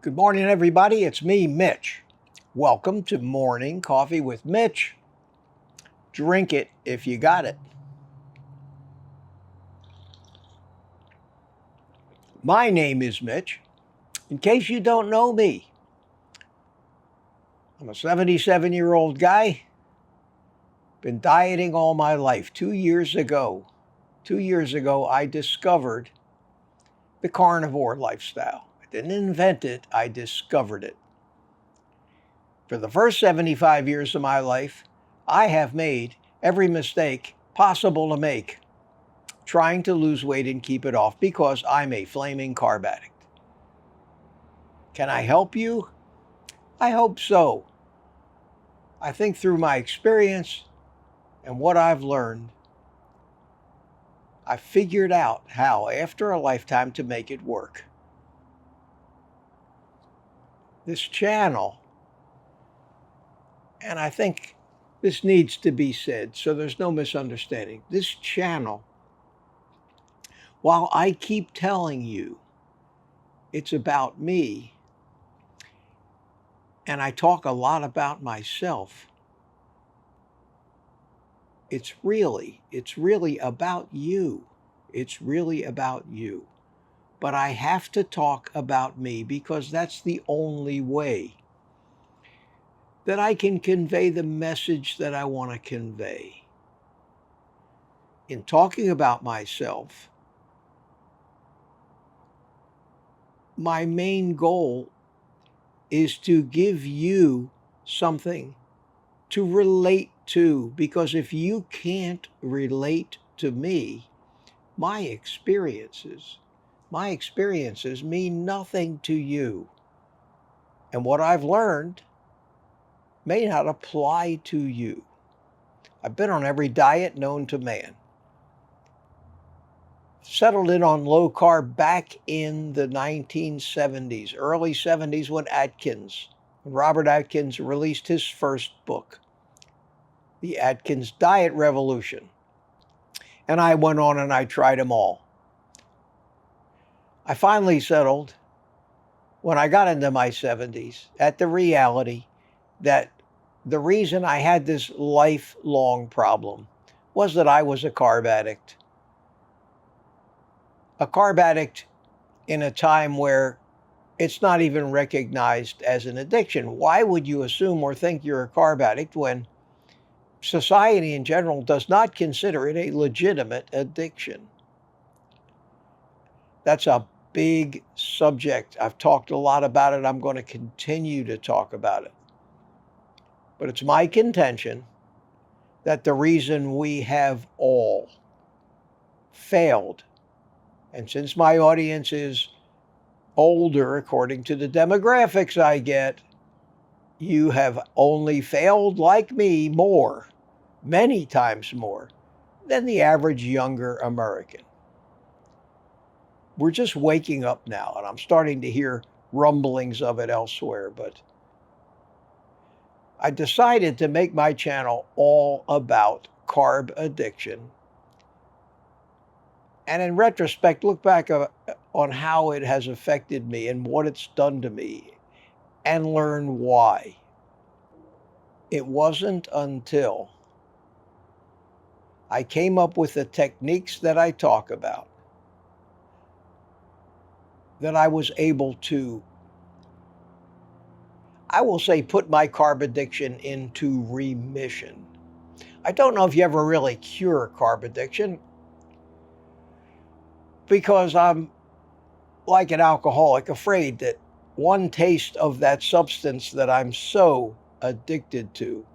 Good morning, everybody. It's me, Mitch. Welcome to Morning Coffee with Mitch. Drink it if you got it. My name is Mitch. In case you don't know me, I'm a 77-year-old guy. Been dieting all my life. 2 years ago, I discovered the carnivore lifestyle. I didn't invent it, I discovered it. For the first 75 years of my life, I have made every mistake possible to make trying to lose weight and keep it off because I'm a flaming carb addict. Can I help you? I hope so. I think through my experience and what I've learned, I figured out how, after a lifetime, to make it work. This channel, and I think this needs to be said so there's no misunderstanding, this channel, while I keep telling you it's about me, and I talk a lot about myself, it's really about you. It's really about you. But I have to talk about me because that's the only way that I can convey the message that I want to convey. In talking about myself, my main goal is to give you something to relate to, because if you can't relate to me, my experiences mean nothing to you. And what I've learned may not apply to you. I've been on every diet known to man. Settled in on low carb back in the 1970s, early 70s, when Robert Atkins released his first book, The Atkins Diet Revolution. And I went on and I tried them all. I finally settled, when I got into my 70s, at the reality that the reason I had this lifelong problem was that I was a carb addict. A carb addict in a time where it's not even recognized as an addiction. Why would you assume or think you're a carb addict when society in general does not consider it a legitimate addiction? That's a big subject. I've talked a lot about it. I'm going to continue to talk about it. But it's my contention that the reason we have all failed, and since my audience is older, according to the demographics I get, you have only failed, like me, many times more, than the average younger American. We're just waking up now, and I'm starting to hear rumblings of it elsewhere, but I decided to make my channel all about carb addiction. And in retrospect, look back on how it has affected me and what it's done to me, and learn why. It wasn't until I came up with the techniques that I talk about that I was able to, I will say, put my carb addiction into remission. I don't know if you ever really cure carb addiction, because I'm like an alcoholic, afraid that one taste of that substance that I'm so addicted to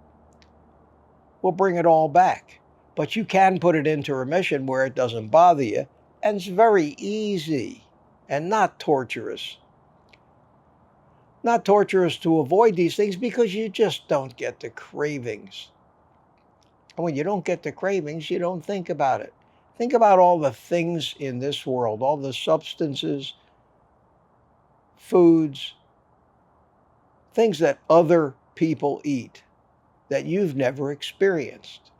will bring it all back. But you can put it into remission where it doesn't bother you, and it's very easy and not torturous. Not torturous to avoid these things because you just don't get the cravings. And when you don't get the cravings, you don't think about it. Think about all the things in this world, all the substances, foods, things that other people eat that you've never experienced.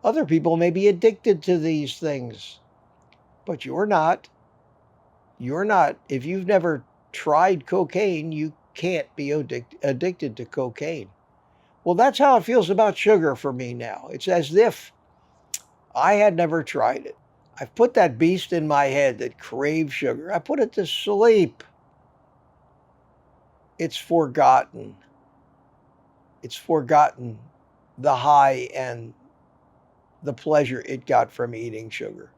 Other people may be addicted to these things, but you're not. You're not. If you've never tried cocaine, you can't be addicted to cocaine. Well, that's how it feels about sugar for me now. It's as if I had never tried it. I've put that beast in my head that craves sugar. I put it to sleep. It's forgotten. It's forgotten the high and the pleasure it got from eating sugar.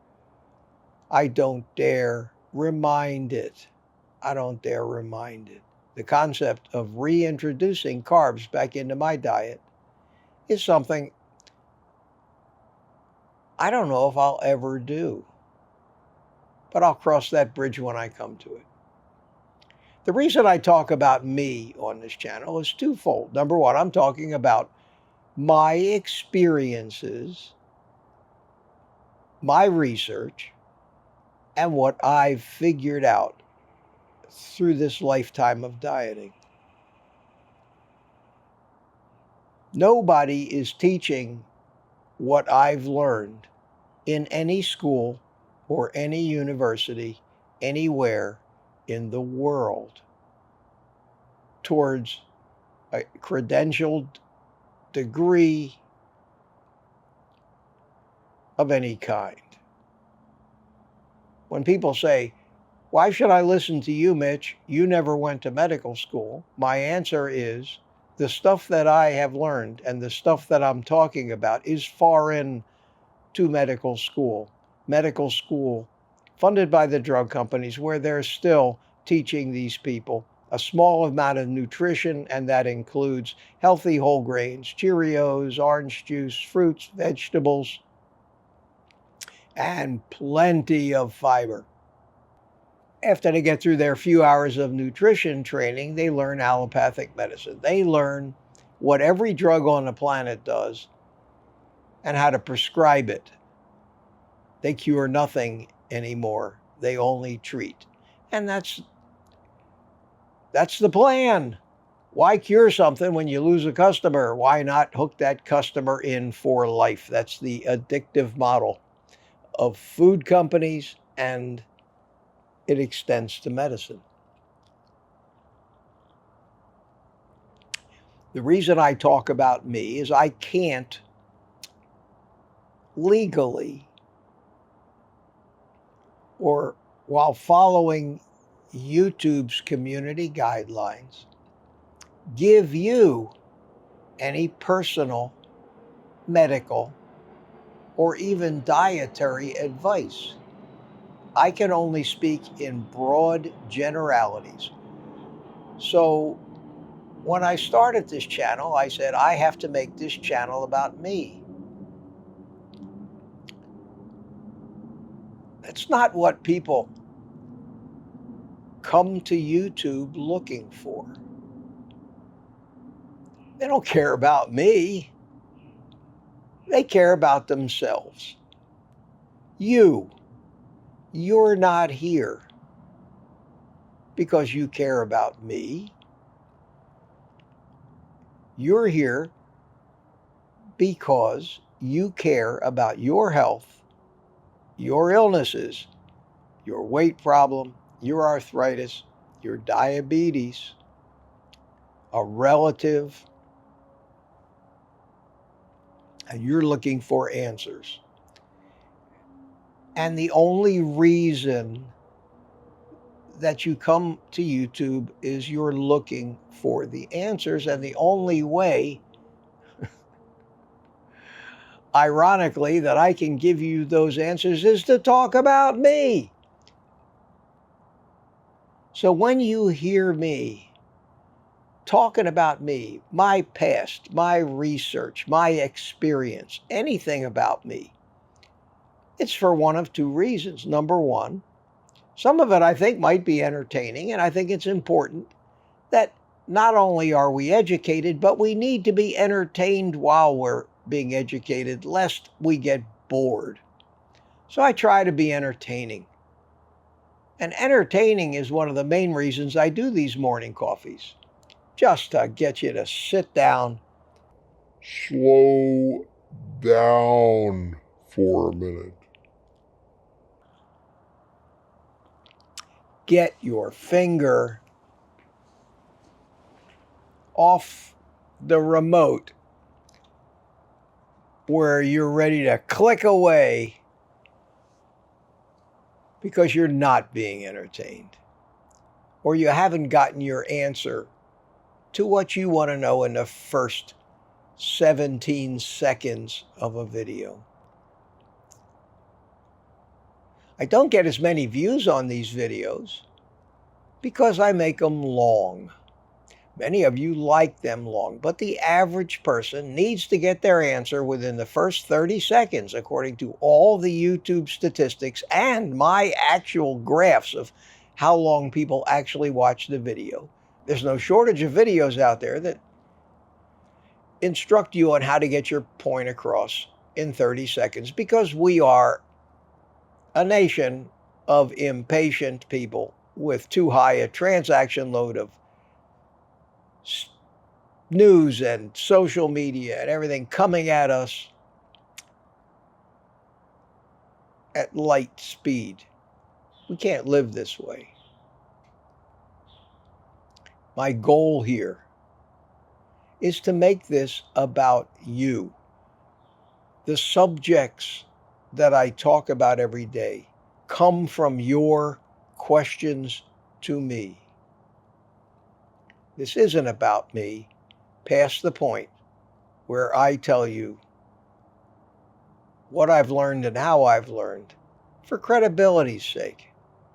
I don't dare remind it. I don't dare remind it. The concept of reintroducing carbs back into my diet is something I don't know if I'll ever do, but I'll cross that bridge when I come to it. The reason I talk about me on this channel is twofold. Number one, I'm talking about my experiences, my research, and what I've figured out through this lifetime of dieting. Nobody is teaching what I've learned in any school or any university anywhere in the world towards a credentialed degree of any kind. When people say, "Why should I listen to you, Mitch? You never went to medical school," my answer is, the stuff that I have learned and the stuff that I'm talking about is foreign to medical school. Medical school funded by the drug companies, where they're still teaching these people a small amount of nutrition, and that includes healthy whole grains, Cheerios, orange juice, fruits, vegetables, and plenty of fiber. After they get through their few hours of nutrition training, they learn allopathic medicine. They learn what every drug on the planet does and how to prescribe it. They cure nothing anymore. They only treat. And that's the plan. Why cure something when you lose a customer? Why not hook that customer in for life? That's the addictive model of food companies, and it extends to medicine. The reason I talk about me is I can't legally, or while following YouTube's community guidelines, give you any personal, medical, or even dietary advice. I can only speak in broad generalities. So when I started this channel, I said, I have to make this channel about me. That's not what people come to YouTube looking for. They don't care about me. They care about themselves. You're not here because you care about me. You're here because you care about your health, your illnesses, your weight problem, your arthritis, your diabetes, a relative, and you're looking for answers. And the only reason that you come to YouTube is you're looking for the answers, and the only way, ironically, that I can give you those answers is to talk about me. So when you hear me talking about me, my past, my research, my experience, anything about me, it's for one of two reasons. Number one, some of it I think might be entertaining, and I think it's important that not only are we educated, but we need to be entertained while we're being educated, lest we get bored. So I try to be entertaining. And entertaining is one of the main reasons I do these morning coffees, just to get you to sit down, slow down for a minute. get your finger off the remote where you're ready to click away because you're not being entertained, or you haven't gotten your answer to what you want to know in the first 17 seconds of a video. I don't get as many views on these videos because I make them long. Many of you like them long, but the average person needs to get their answer within the first 30 seconds, according to all the YouTube statistics and my actual graphs of how long people actually watch the video. There's no shortage of videos out there that instruct you on how to get your point across in 30 seconds because we are a nation of impatient people with too high a transaction load of news and social media and everything coming at us at light speed. We can't live this way. My goal here is to make this about you. The subjects that I talk about every day come from your questions to me. This isn't about me past the point where I tell you what I've learned and how I've learned for credibility's sake.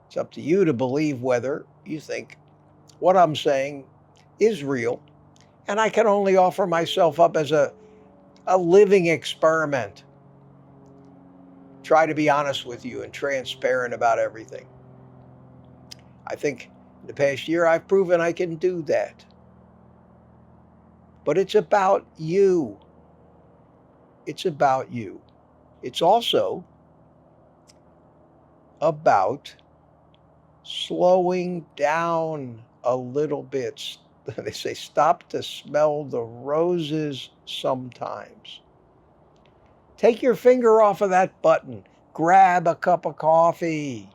It's up to you to believe whether you think what I'm saying is real, and I can only offer myself up as a living experiment. Try to be honest with you and transparent about everything. I think in the past year I've proven I can do that. But it's about you. It's about you. It's also about slowing down a little bit. They say stop to smell the roses sometimes. Take your finger off of that button. Grab a cup of coffee.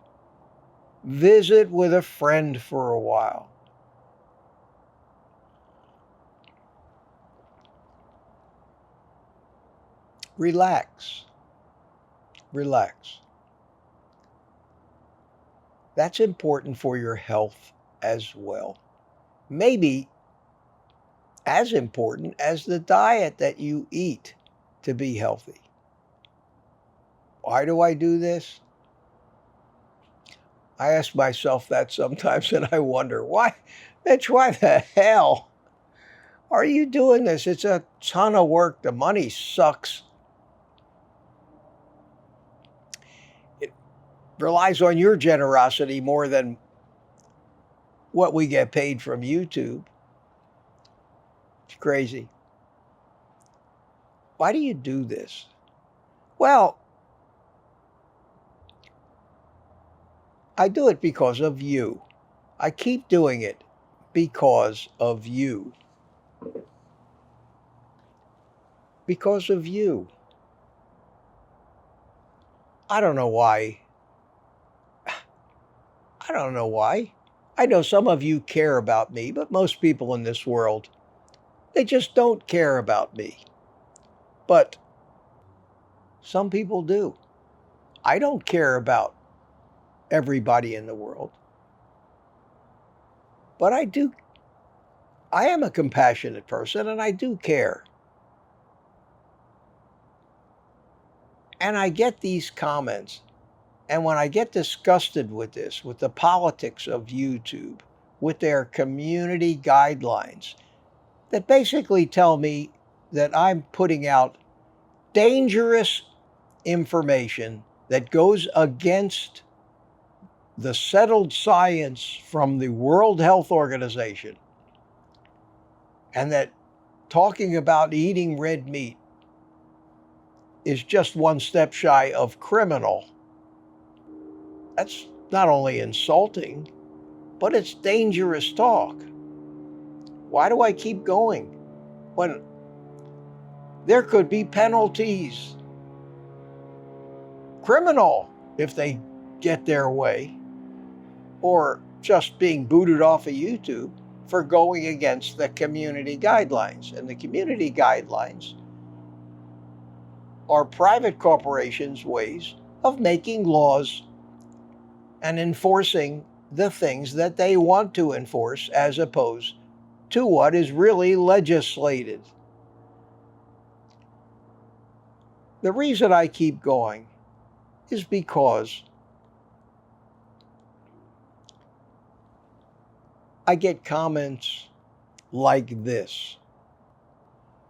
Visit with a friend for a while. Relax. Relax. That's important for your health as well. Maybe as important as the diet that you eat to be healthy. Why do I do this? I ask myself that sometimes and I wonder, why, Mitch, why the hell are you doing this? It's a ton of work. The money sucks. It relies on your generosity more than what we get paid from YouTube. It's crazy. Why do you do this? Well, I do it because of you. I keep doing it because of you. Because of you. I don't know why. I don't know why. I know some of you care about me, but most people in this world, they just don't care about me. But some people do. I don't care about everybody in the world. But I do. I am a compassionate person and I do care. And I get these comments. And when I get disgusted with this, with the politics of YouTube, with their community guidelines that basically tell me that I'm putting out dangerous information that goes against the settled science from the World Health Organization, and that talking about eating red meat is just one step shy of criminal. That's not only insulting, but it's dangerous talk. Why do I keep going when there could be penalties? Criminal if they get their way, or just being booted off of YouTube for going against the community guidelines. And the community guidelines are private corporations' ways of making laws and enforcing the things that they want to enforce as opposed to what is really legislated. The reason I keep going is because I get comments like this.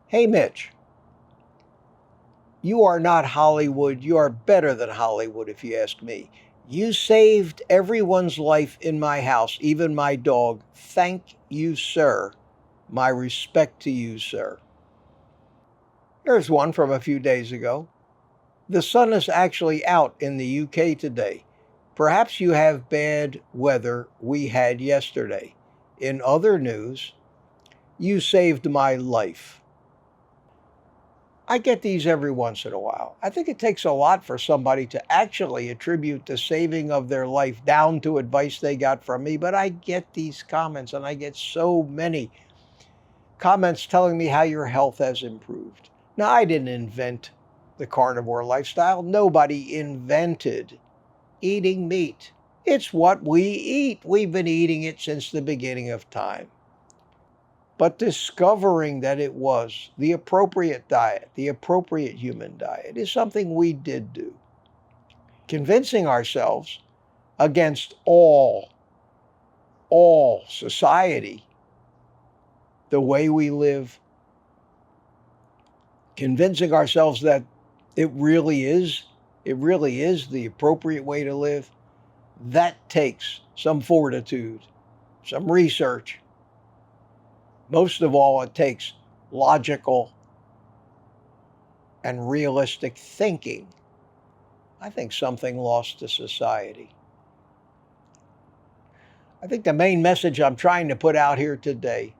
Hey, Mitch, you are not Hollywood. You are better than Hollywood, if you ask me. You saved everyone's life in my house, even my dog. Thank you, sir. My respect to you, sir. Here's one from a few days ago. The sun is actually out in the UK today. Perhaps you have bad weather we had yesterday. In other news, you saved my life. I get these every once in a while. I think it takes a lot for somebody to actually attribute the saving of their life down to advice they got from me, but I get these comments, and I get so many comments telling me how your health has improved. Now, I didn't invent the carnivore lifestyle. Nobody invented eating meat. It's what we eat. We've been eating it since the beginning of time. But discovering that it was the appropriate diet, the appropriate human diet, is something we did do. Convincing ourselves against all society, the way we live, convincing ourselves that it really is the appropriate way to live, that takes some fortitude, some research. Most of all, it takes logical and realistic thinking. I think something lost to society. I think the main message I'm trying to put out here today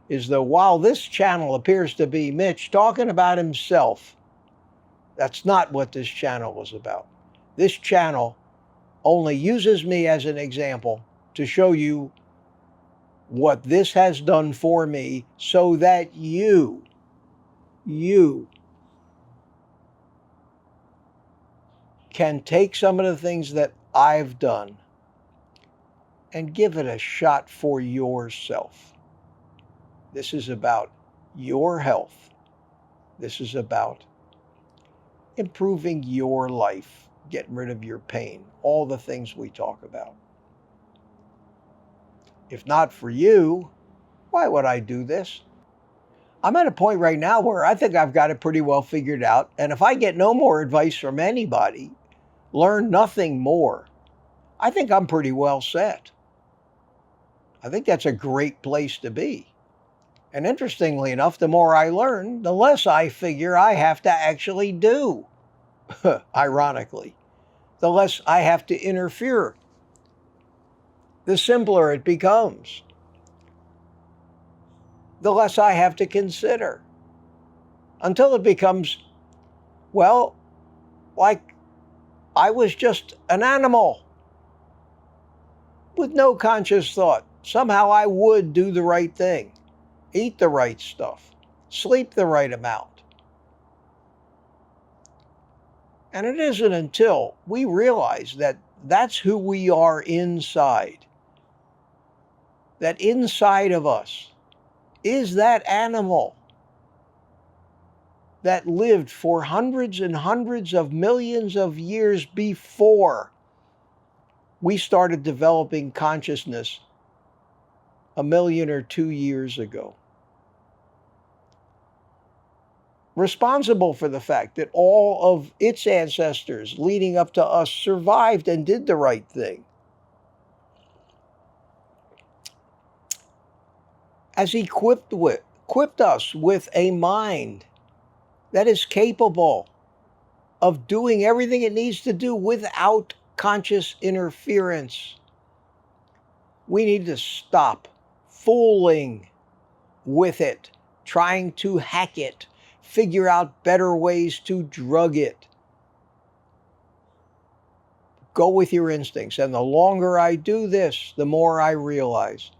is that while this channel appears to be Mitch talking about himself, that's not what this channel is about. This channel only uses me as an example to show you what this has done for me so that you can take some of the things that I've done and give it a shot for yourself. This is about your health. This is about improving your life, getting rid of your pain, all the things we talk about. If not for you, why would I do this? I'm at a point right now where I think I've got it pretty well figured out. And if I get no more advice from anybody, learn nothing more, I think I'm pretty well set. I think that's a great place to be. And interestingly enough, the more I learn, the less I figure I have to actually do. Ironically, the less I have to interfere, the simpler it becomes. The less I have to consider, until it becomes, well, like I was just an animal with no conscious thought. Somehow I would do the right thing, eat the right stuff, sleep the right amount. And it isn't until we realize that that's who we are inside, that inside of us is that animal that lived for hundreds and hundreds of millions of years before we started developing consciousness 1 million or 2 years ago. Responsible for the fact that all of its ancestors leading up to us survived and did the right thing. Has equipped us with a mind that is capable of doing everything it needs to do without conscious interference. We need to stop fooling with it, trying to hack it, figure out better ways to drug it. go with your instincts. And the longer I do this, the more I realize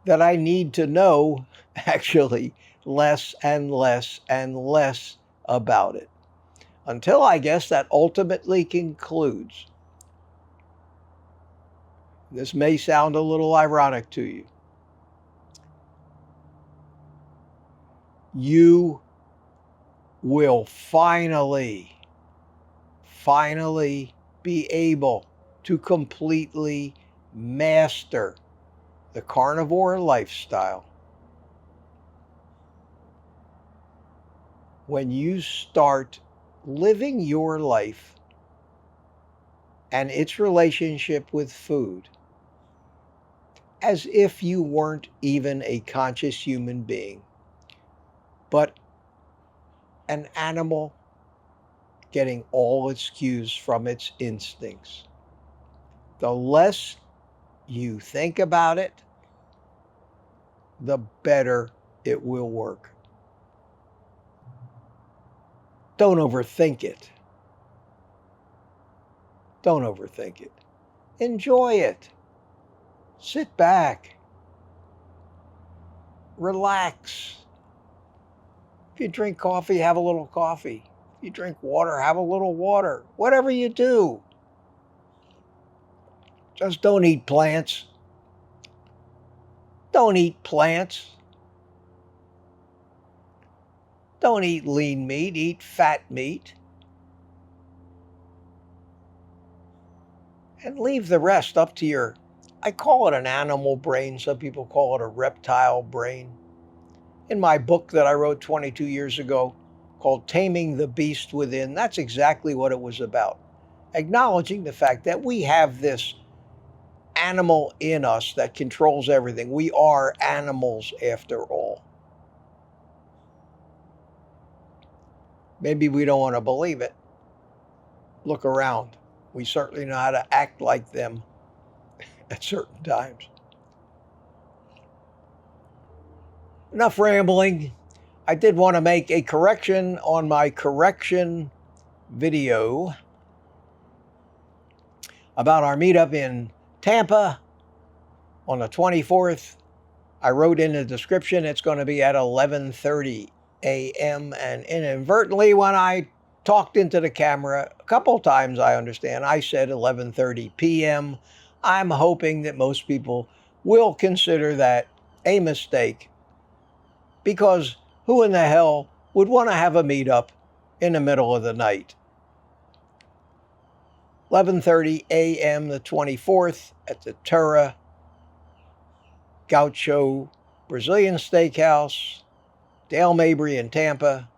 that I need to know actually less and less and less about it. Until I guess that ultimately concludes. This may sound a little ironic to you. You will finally be able to completely master the carnivore lifestyle when you start living your life and its relationship with food as if you weren't even a conscious human being, but an animal getting all its cues from its instincts. The less you think about it, the better it will work. Don't overthink it. Don't overthink it. Enjoy it. Sit back. Relax. If you drink coffee, have a little coffee. If you drink water, have a little water. Whatever you do. Just don't eat plants. Don't eat plants. Don't eat lean meat. Eat fat meat. And leave the rest up to your, I call it an animal brain. Some people call it a reptile brain. In my book that I wrote 22 years ago called Taming the Beast Within, that's exactly what it was about. Acknowledging the fact that we have this animal in us that controls everything. We are animals after all. Maybe we don't want to believe it. Look around. We certainly know how to act like them at certain times. Enough rambling. I did want to make a correction on my correction video about our meetup in Tampa on the 24th. I wrote in the description it's going to be at 11:30 a.m. and inadvertently when I talked into the camera a couple times, I understand, I said 11:30 p.m. I'm hoping that most people will consider that a mistake, because who in the hell would want to have a meetup in the middle of the night? 11:30 a.m. the 24th at the Terra Gaucho Brazilian Steakhouse, Dale Mabry in Tampa.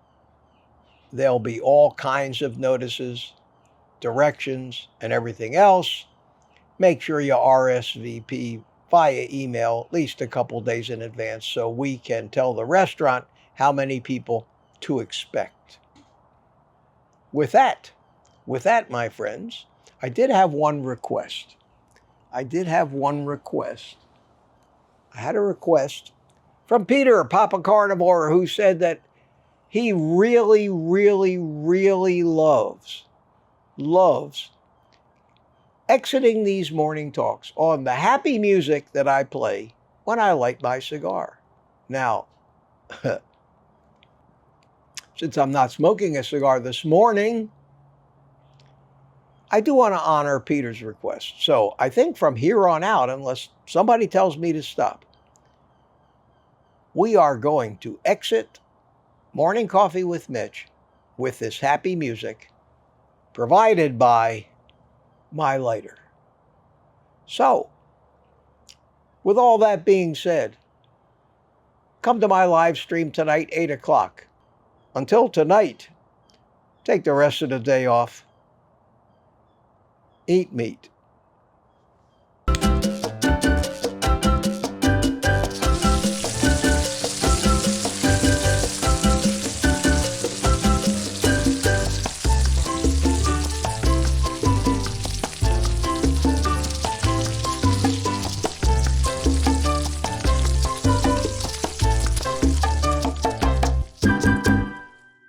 There'll be all kinds of notices, directions, and everything else. Make sure you RSVP via email at least a couple days in advance so we can tell the restaurant how many people to expect. With that, my friends, I did have one request. I had a request from Peter, Papa Carnivore, who said that he really loves exiting these morning talks on the happy music that I play when I light my cigar. Now, since I'm not smoking a cigar this morning, I do want to honor Peter's request. So I think from here on out, unless somebody tells me to stop, we are going to exit Morning Coffee with Mitch with this happy music provided by my lighter. So, with all that being said, come to my live stream tonight, 8 o'clock. Until tonight, take the rest of the day off. Eat meat.